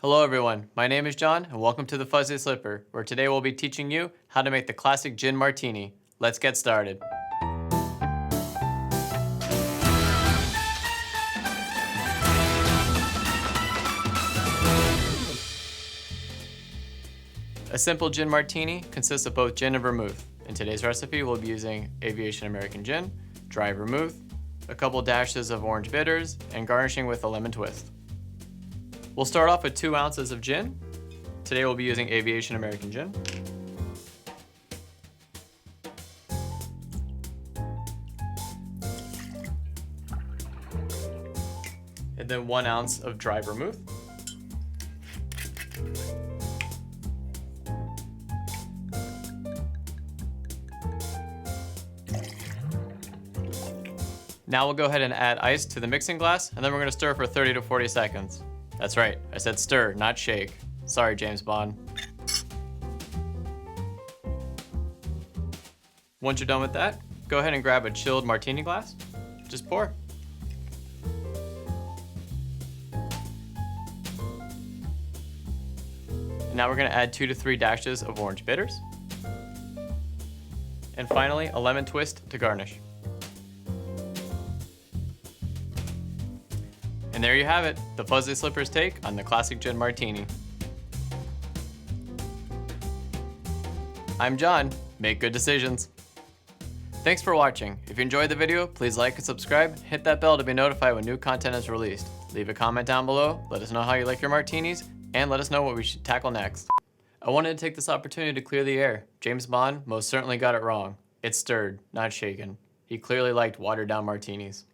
Hello everyone, my name is John and welcome to the Fuzzy Slipper, where today we'll be teaching you how to make the classic Gin Martini. Let's get started. A simple Gin Martini consists of both gin and vermouth. In today's recipe, we'll be using Aviation Gin, Dry Vermouth, a couple dashes of orange bitters, and garnishing with a lemon twist. We'll start off with 2 ounces of gin. Today we'll be using Aviation Gin. And then 1 ounce of dry vermouth. Now we'll go ahead and add ice to the mixing glass, and then we're going to stir for 30 to 40 seconds. That's right, I said stir, not shake. Sorry, James Bond. Once you're done with that, go ahead and grab a chilled martini glass. Just pour. And now we're going to add 2 to 3 dashes of orange bitters. And finally, a lemon twist to garnish. And there you have it, the Fuzzy Slipper's take on the classic Gin Martini. I'm John, make good decisions. Thanks for watching. If you enjoyed the video, please like and subscribe, hit that bell to be notified when new content is released. Leave a comment down below, let us know how you like your martinis, and let us know what we should tackle next. I wanted to take this opportunity to clear the air. James Bond most certainly got it wrong. It's stirred, not shaken. He clearly liked watered down martinis.